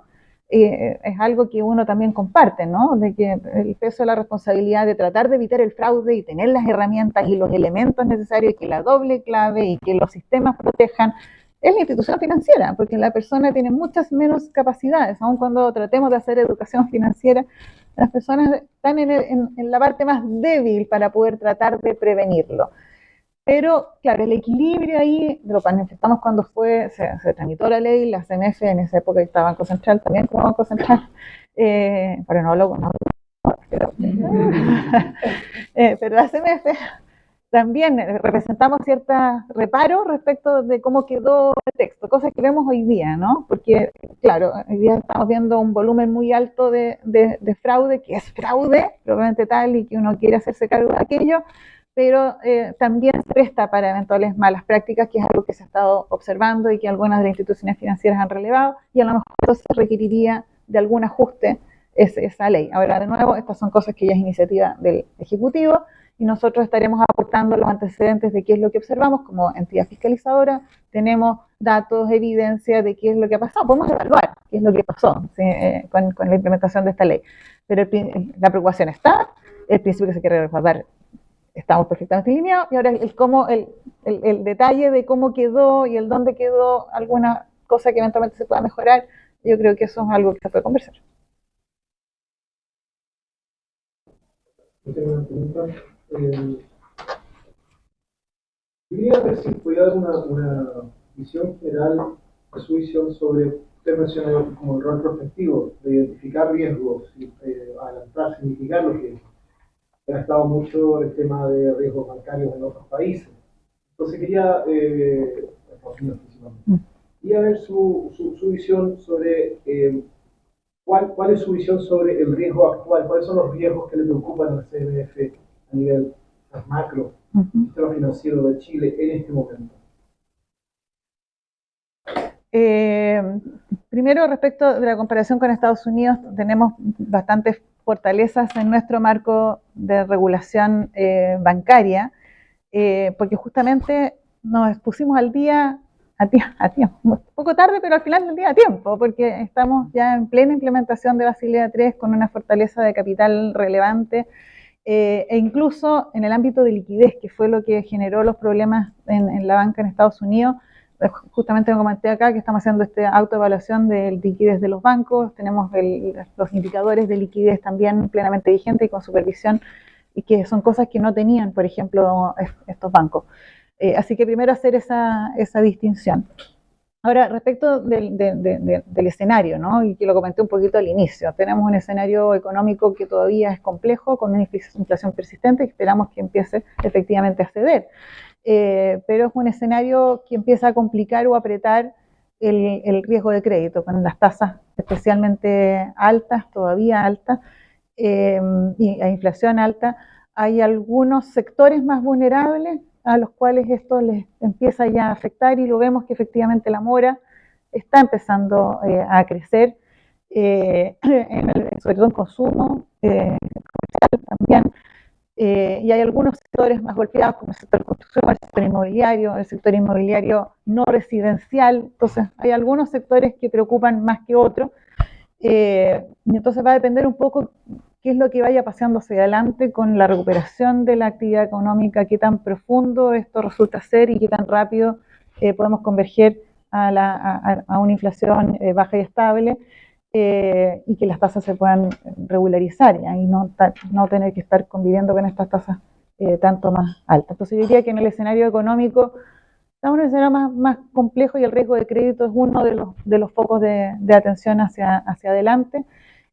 es algo que uno también comparte, ¿no? De que el peso de la responsabilidad de tratar de evitar el fraude y tener las herramientas y los elementos necesarios y que la doble clave y que los sistemas protejan es la institución financiera, porque la persona tiene muchas menos capacidades, aun cuando tratemos de hacer educación financiera, las personas están en la parte más débil para poder tratar de prevenirlo. Pero, claro, el equilibrio ahí lo manifestamos cuando se tramitó la ley, la CMF en esa época estaba Banco Central, también como Banco Central, pero pero la CMF también representamos ciertos reparos respecto de cómo quedó el texto, cosas que vemos hoy día, ¿no? Porque, claro, hoy día estamos viendo un volumen muy alto de fraude, que es fraude, probablemente tal, y que uno quiere hacerse cargo de aquello, pero también se presta para eventuales malas prácticas, que es algo que se ha estado observando y que algunas de las instituciones financieras han relevado, y a lo mejor entonces requeriría de algún ajuste esa ley. Ahora, de nuevo, estas son cosas que ya es iniciativa del Ejecutivo, y nosotros estaremos aportando los antecedentes de qué es lo que observamos como entidad fiscalizadora. Tenemos datos, evidencia de qué es lo que ha pasado, podemos evaluar qué es lo que pasó con la implementación de esta ley, pero la preocupación está, el principio que se quiere resguardar, estamos perfectamente alineados, y ahora el detalle de cómo quedó y el dónde quedó alguna cosa que eventualmente se pueda mejorar, yo creo que eso es algo que se puede conversar. Quería ver si podía dar una visión general de su visión sobre, usted mencionó como el rol prospectivo de identificar riesgos, adelantarse, mitigar los riesgos. Ha estado mucho el tema de riesgos bancarios en otros países. Entonces quería, Estados Unidos principalmente, quería ver su visión sobre cuál es su visión sobre el riesgo actual, cuáles son los riesgos que le preocupan a la CMF a nivel macro, sistema financiero de Chile en este momento. Primero, respecto de la comparación con Estados Unidos, tenemos bastantes fortalezas en nuestro marco de regulación bancaria, porque justamente nos pusimos al día a tiempo, un poco tarde, pero al final del día a tiempo, porque estamos ya en plena implementación de Basilea III con una fortaleza de capital relevante, e incluso en el ámbito de liquidez, que fue lo que generó los problemas en la banca en Estados Unidos. Justamente me comenté acá que estamos haciendo esta autoevaluación de liquidez de los bancos, tenemos los indicadores de liquidez también plenamente vigentes y con supervisión, y que son cosas que no tenían, por ejemplo, estos bancos. Así que primero hacer esa distinción. Ahora, respecto del escenario, ¿no? Y que lo comenté un poquito al inicio, tenemos un escenario económico que todavía es complejo, con una inflación persistente, que esperamos que empiece efectivamente a ceder. Pero es un escenario que empieza a complicar o apretar el riesgo de crédito, con las tasas especialmente altas, todavía altas, y la inflación alta. Hay algunos sectores más vulnerables a los cuales esto les empieza ya a afectar, y lo vemos que efectivamente la mora está empezando a crecer, sobre todo en consumo, comercial también, y hay algunos sectores más golpeados, como el sector de construcción, el sector inmobiliario no residencial. Entonces hay algunos sectores que preocupan más que otros, y entonces va a depender un poco qué es lo que vaya pasando hacia adelante con la recuperación de la actividad económica, qué tan profundo esto resulta ser y qué tan rápido podemos converger a una inflación baja y estable, y que las tasas se puedan regularizar y no tener que estar conviviendo con estas tasas tanto más altas. Entonces yo diría que en el escenario económico estamos en un escenario más complejo, y el riesgo de crédito es uno de los focos de atención hacia adelante.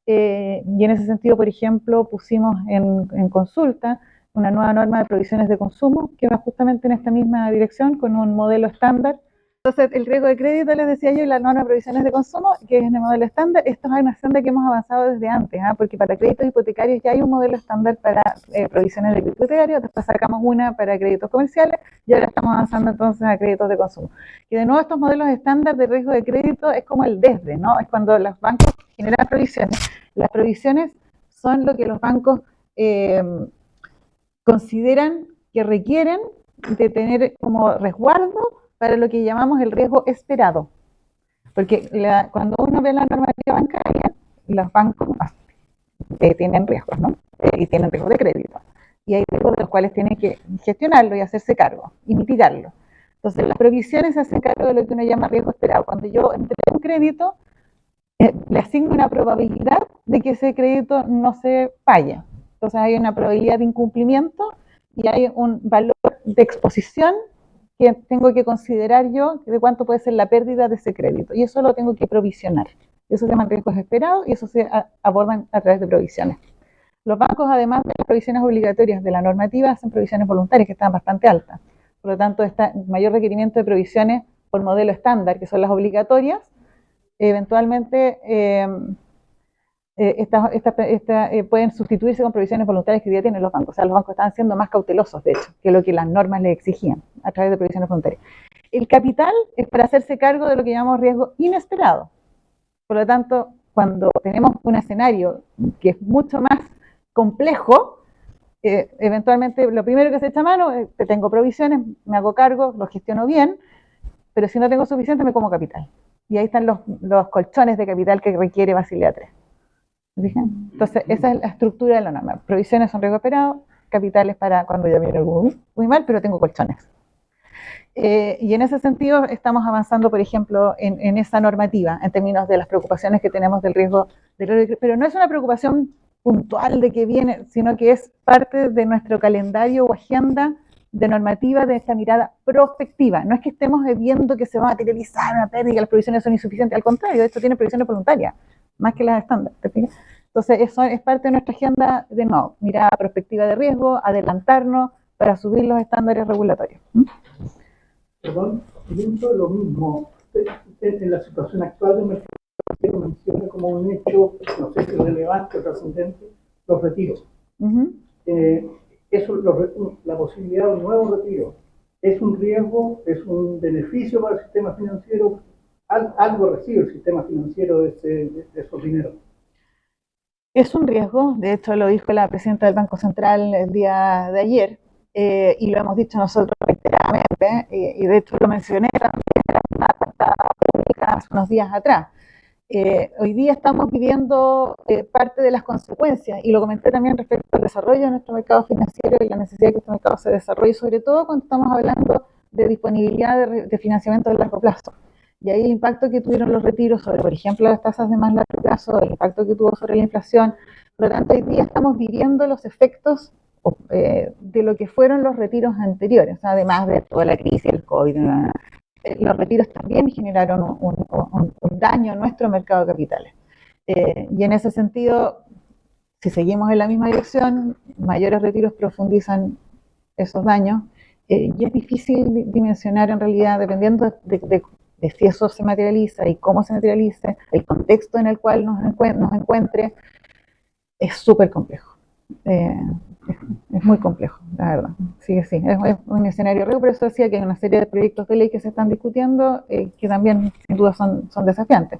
y en ese sentido, por ejemplo, pusimos en consulta una nueva norma de provisiones de consumo que va justamente en esta misma dirección con un modelo estándar. Entonces, el riesgo de crédito, les decía yo, y la norma de provisiones de consumo, que es el modelo estándar, esto es una senda que hemos avanzado desde antes, porque para créditos hipotecarios ya hay un modelo estándar para provisiones de crédito hipotecario, después sacamos una para créditos comerciales y ahora estamos avanzando entonces a créditos de consumo. Y de nuevo estos modelos estándar de riesgo de crédito es como el desde, ¿no? Es cuando los bancos generan provisiones. Las provisiones son lo que los bancos consideran que requieren de tener como resguardo para lo que llamamos el riesgo esperado. Porque cuando uno ve la normativa bancaria, los bancos tienen riesgos, ¿no? Y tienen riesgos de crédito. Y hay riesgos de los cuales tienen que gestionarlo y hacerse cargo y mitigarlo. Entonces, las provisiones se hacen cargo de lo que uno llama riesgo esperado. Cuando yo entrego un crédito, le asigno una probabilidad de que ese crédito no se falle. Entonces, hay una probabilidad de incumplimiento y hay un valor de exposición que tengo que considerar yo de cuánto puede ser la pérdida de ese crédito. Y eso lo tengo que provisionar. Eso se llaman riesgos esperados y eso se abordan a través de provisiones. Los bancos, además de las provisiones obligatorias de la normativa, hacen provisiones voluntarias que están bastante altas. Por lo tanto, está mayor requerimiento de provisiones por modelo estándar, que son las obligatorias. Eventualmente, pueden sustituirse con provisiones voluntarias que ya tienen los bancos. O sea, los bancos están siendo más cautelosos, de hecho, que lo que las normas les exigían a través de provisiones voluntarias. El capital es para hacerse cargo de lo que llamamos riesgo inesperado. Por lo tanto, cuando tenemos un escenario que es mucho más complejo, eventualmente lo primero que se echa a mano es que tengo provisiones, me hago cargo, lo gestiono bien, pero si no tengo suficiente me como capital. Y ahí están los colchones de capital que requiere Basilea III. Entonces, esa es la estructura de la norma. Provisiones son riesgo esperado, capitales para cuando ya viene algo muy mal, pero tengo colchones. Y en ese sentido estamos avanzando, por ejemplo, en esa normativa, en términos de las preocupaciones que tenemos del riesgo, pero no es una preocupación puntual de que viene, sino que es parte de nuestro calendario o agenda de normativa de esta mirada prospectiva. No es que estemos viendo que se va a materializar una pérdida y que las provisiones son insuficientes, al contrario, esto tiene provisiones voluntarias, más que las estándar. Entonces, eso es parte de nuestra agenda de nuevo, mirada prospectiva de riesgo, adelantarnos para subir los estándares regulatorios. Perdón, dentro de lo mismo, usted en la situación actual del mercado lo menciona como un hecho, no sé si relevante o trascendente, los retiros. La posibilidad de un nuevo retiro, ¿es un riesgo, es un beneficio para el sistema financiero? Algo recibe el sistema financiero de esos dineros. Es un riesgo, de hecho lo dijo la presidenta del Banco Central el día de ayer, y lo hemos dicho nosotros reiteradamente, y de hecho lo mencioné también en la carta pública hace unos días atrás. Hoy día estamos viviendo parte de las consecuencias, y lo comenté también respecto al desarrollo de nuestro mercado financiero y la necesidad de que este mercado se desarrolle, sobre todo cuando estamos hablando de disponibilidad de financiamiento de largo plazo. Y ahí el impacto que tuvieron los retiros sobre, por ejemplo, las tasas de más largo plazo, el impacto que tuvo sobre la inflación. Por lo tanto, hoy día estamos viviendo los efectos de lo que fueron los retiros anteriores, además de toda la crisis, el COVID. Los retiros también generaron un daño a nuestro mercado de capitales. Y en ese sentido, si seguimos en la misma dirección, mayores retiros profundizan esos daños. Y es difícil dimensionar en realidad, dependiendo de si eso se materializa y cómo se materializa, el contexto en el cual nos encuentre, es súper complejo. Es muy complejo, la verdad. Sí, es un escenario riesgo, pero eso decía que hay una serie de proyectos de ley que se están discutiendo que también, sin duda, son desafiantes.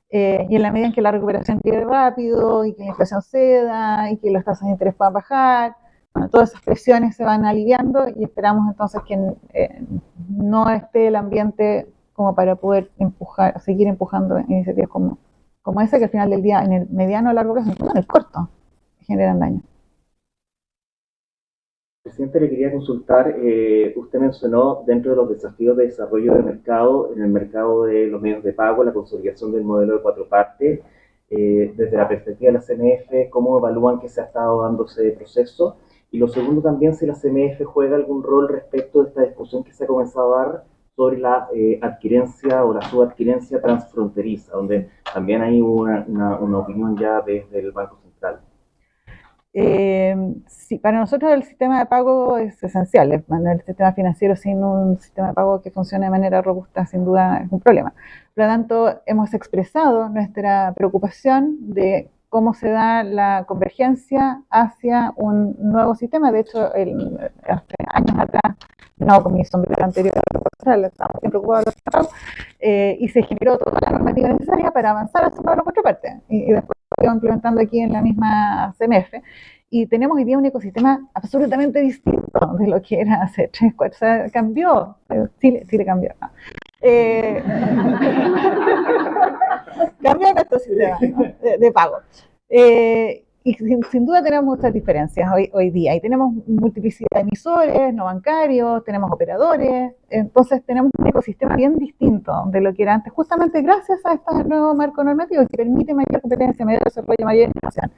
Y en la medida en que la recuperación llegue rápido y que la inflación ceda y que las tasas de interés puedan bajar, bueno, todas esas presiones se van aliviando y esperamos entonces que no esté el ambiente como para poder seguir empujando iniciativas como esa, que al final del día, en el mediano o largo plazo, incluso en el corto, generan daño. Presidente, le quería consultar, usted mencionó dentro de los desafíos de desarrollo del mercado, en el mercado de los medios de pago, la consolidación del modelo de 4 partes, desde la perspectiva de la CMF, ¿cómo evalúan que se ha estado dando ese proceso? Y lo segundo también, si la CMF juega algún rol respecto de esta discusión que se ha comenzado a dar sobre la adquirencia o la subadquirencia transfronteriza, donde también hay una opinión ya desde el Banco Central. Sí, para nosotros el sistema de pago es esencial. El sistema financiero sin un sistema de pago que funcione de manera robusta, sin duda, es un problema. Por lo tanto, hemos expresado nuestra preocupación de cómo se da la convergencia hacia un nuevo sistema. De hecho, hace años atrás, no con mi sombrero anterior, estábamos bien preocupados de los pagos, y se generó toda la normativa necesaria para avanzar hacia la contraparte. Y después lo implementando aquí en la misma CMF, y tenemos hoy día un ecosistema absolutamente distinto de lo que era hace 3, 4, o sea, cambió, Chile cambió. ¿No? Cambió nuestro sistema, ¿no? de pago. Y sin duda tenemos muchas diferencias hoy día, y tenemos multiplicidad de emisores, no bancarios, tenemos operadores, entonces tenemos un ecosistema bien distinto de lo que era antes, justamente gracias a este nuevo marco normativo que permite mayor competencia, mayor desarrollo, mayor innovación.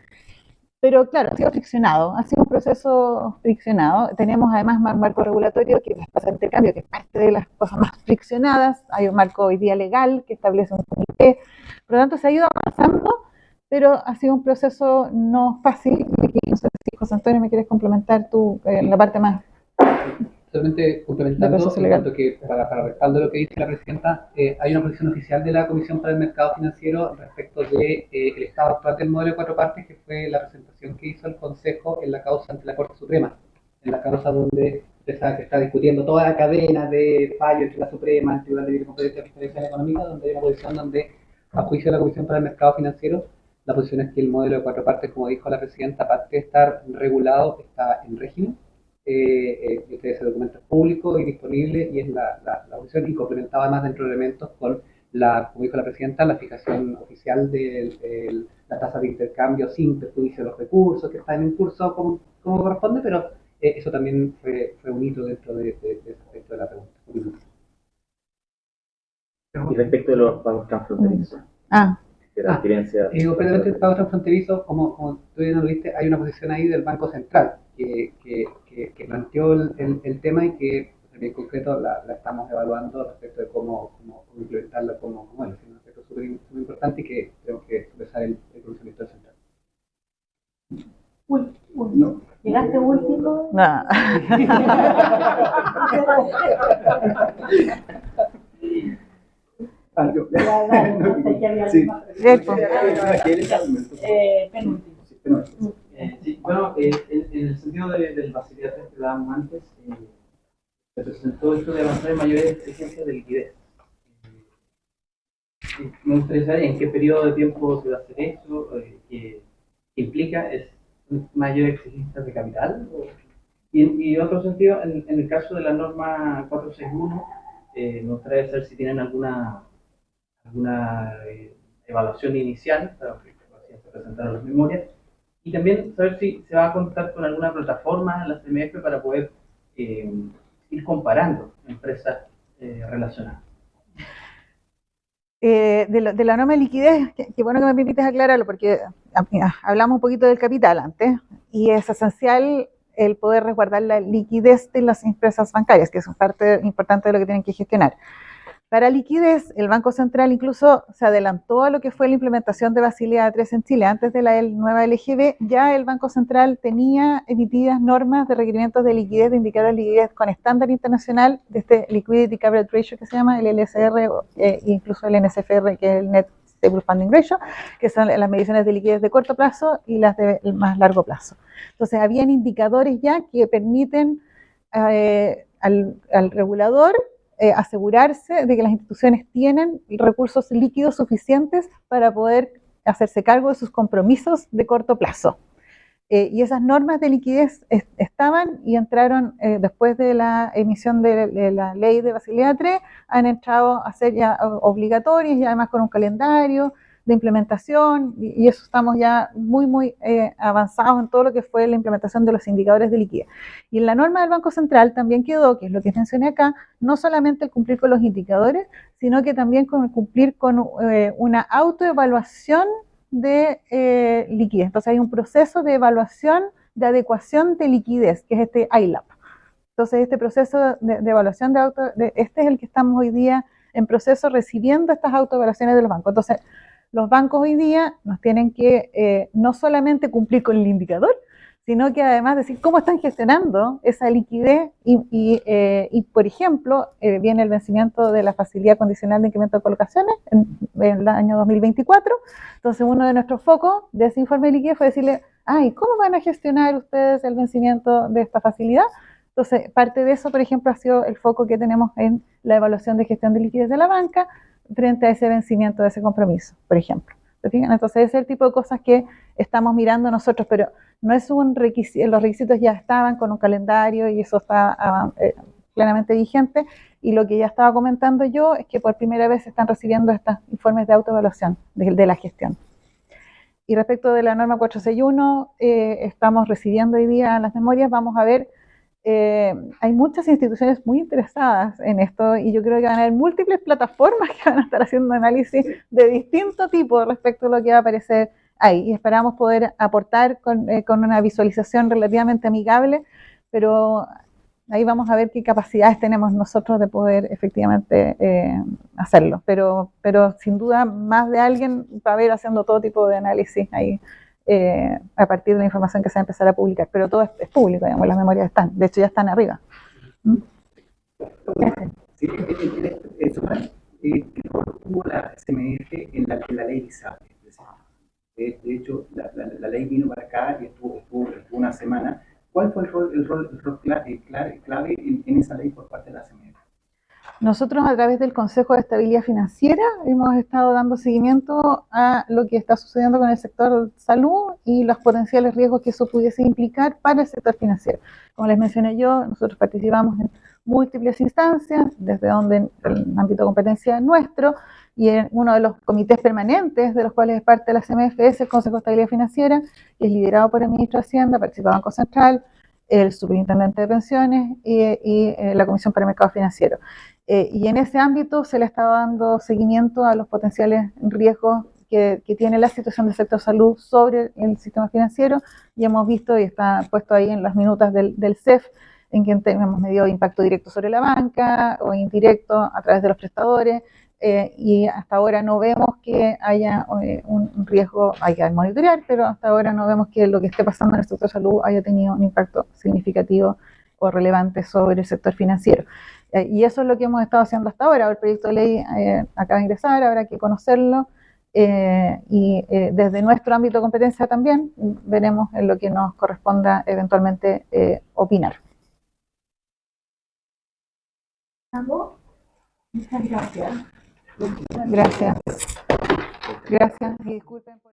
Pero claro, ha sido friccionado, ha sido un proceso friccionado. Tenemos además un marco regulatorio que es las tasas de intercambio, que es parte de las cosas más friccionadas. Hay un marco hoy día legal que establece un comité. Por lo tanto, se ha ido avanzando, pero ha sido un proceso no fácil. Aquí, no sé si José Antonio me quieres complementar tú en la parte más. Solamente complementando, en cuanto que para respaldo de lo que dice la presidenta, hay una posición oficial de la Comisión para el Mercado Financiero respecto de el estado actual del modelo de 4 partes, que fue la presentación que hizo el Consejo en la causa ante la Corte Suprema, en la causa donde se está discutiendo toda la cadena de fallos entre la Suprema, el Tribunal de Libre Competencia y Fiscalización Económica, donde hay una posición donde, a juicio de la Comisión para el Mercado Financiero, la posición es que el modelo de 4 partes, como dijo la presidenta, aparte de estar regulado, está en régimen. Ese documento es público y disponible, y es la opción, y complementaba además dentro de elementos con como dijo la presidenta, la fijación oficial de la tasa de intercambio sin perjuicio de los recursos que están en curso como corresponde, pero eso también fue un hito dentro de ese aspecto de la pregunta. Y respecto de los pagos transfronterizos. De la adquirencia. Obviamente el pago transfronterizo, como tú ya nos lo viste, hay una posición ahí del Banco Central que planteó el tema, y que en concreto la estamos evaluando respecto de cómo implementarlo como modelo. Es un aspecto súper importante y que tenemos que expresar el conocimiento del central. No. ¿Llegaste último? No. Penúltimo. Sí, bueno, en el sentido del Basilea 3 que dábamos antes, se presentó esto de avanzar en mayores exigencias de liquidez. Me gustaría saber en qué periodo de tiempo se va a hacer eso, qué implica, es mayor exigencia de capital. Y en otro sentido, en el caso de la norma 461, me gustaría saber si tienen alguna evaluación inicial, para que se presentaron las memorias, y también saber si se va a contar con alguna plataforma en la CMF para poder ir comparando empresas relacionadas. De la norma de liquidez, qué bueno que me permites aclararlo, porque hablamos un poquito del capital antes, y es esencial el poder resguardar la liquidez de las empresas bancarias, que es parte importante de lo que tienen que gestionar. Para liquidez, el Banco Central incluso se adelantó a lo que fue la implementación de Basilea 3 en Chile. Antes de la nueva LGB, ya el Banco Central tenía emitidas normas de requerimientos de liquidez, de indicadores de liquidez con estándar internacional de este Liquidity Coverage Ratio que se llama el LSR, incluso el NSFR, que es el Net Stable Funding Ratio, que son las mediciones de liquidez de corto plazo y las de más largo plazo. Entonces, habían indicadores ya que permiten al regulador asegurarse de que las instituciones tienen recursos líquidos suficientes para poder hacerse cargo de sus compromisos de corto plazo. Y esas normas de liquidez estaban y entraron después de la emisión de la ley de Basilea 3, han entrado a ser ya obligatorias, y además con un calendario de implementación, y eso estamos ya muy avanzados en todo lo que fue la implementación de los indicadores de liquidez. Y en la norma del Banco Central también quedó, que es lo que mencioné acá, no solamente el cumplir con los indicadores, sino que también con el cumplir con una autoevaluación de liquidez. Entonces hay un proceso de evaluación de adecuación de liquidez, que es este ILAP. Entonces este proceso de evaluación este es el que estamos hoy día en proceso recibiendo estas autoevaluaciones de los bancos. Entonces los bancos hoy día nos tienen que no solamente cumplir con el indicador, sino que además decir cómo están gestionando esa liquidez y por ejemplo, viene el vencimiento de la facilidad condicional de incremento de colocaciones en el año 2024, entonces uno de nuestros focos de ese informe de liquidez fue decirle, ¿cómo van a gestionar ustedes el vencimiento de esta facilidad? Entonces, parte de eso, por ejemplo, ha sido el foco que tenemos en la evaluación de gestión de liquidez de la banca frente a ese vencimiento de ese compromiso, por ejemplo. ¿Se fijan? Entonces, ese es el tipo de cosas que estamos mirando nosotros, pero no es un requisito, los requisitos ya estaban con un calendario y eso está plenamente vigente, y lo que ya estaba comentando yo es que por primera vez se están recibiendo estos informes de autoevaluación de la gestión. Y respecto de la norma 461, estamos recibiendo hoy día las memorias, vamos a ver, hay muchas instituciones muy interesadas en esto y yo creo que van a haber múltiples plataformas que van a estar haciendo análisis de distinto tipo respecto a lo que va a aparecer ahí, y esperamos poder aportar con una visualización relativamente amigable, pero ahí vamos a ver qué capacidades tenemos nosotros de poder efectivamente hacerlo, pero sin duda más de alguien va a haber haciendo todo tipo de análisis ahí a partir de la información que se va a empezar a publicar, pero todo es público, digamos, las memorias están, de hecho ya están arriba. Sí, ¿qué rol tuvo la CMF en la ley ISAPRE? De hecho, la ley vino para acá y estuvo una semana. ¿Cuál fue el rol clave en esa ley por parte de la CMF? Nosotros a través del Consejo de Estabilidad Financiera hemos estado dando seguimiento a lo que está sucediendo con el sector salud y los potenciales riesgos que eso pudiese implicar para el sector financiero. Como les mencioné yo, nosotros participamos en múltiples instancias, desde donde el ámbito de competencia nuestro, y en uno de los comités permanentes de los cuales es parte de la CMF es el Consejo de Estabilidad Financiera, que es liderado por el ministro de Hacienda, participa Banco Central, el superintendente de pensiones y la Comisión para el Mercado Financiero. Y en ese ámbito se le está dando seguimiento a los potenciales riesgos que tiene la situación del sector salud sobre el sistema financiero, y hemos visto, y está puesto ahí en las minutas del CEF, en que hemos medido impacto directo sobre la banca o indirecto a través de los prestadores, y hasta ahora no vemos que haya un riesgo, hay que monitorear, pero hasta ahora no vemos que lo que esté pasando en el sector salud haya tenido un impacto significativo o relevante sobre el sector financiero. Y eso es lo que hemos estado haciendo hasta ahora. El proyecto de ley acaba de ingresar, habrá que conocerlo, y desde nuestro ámbito de competencia también veremos en lo que nos corresponda eventualmente opinar. Muchas gracias. Gracias. Gracias y disculpen por...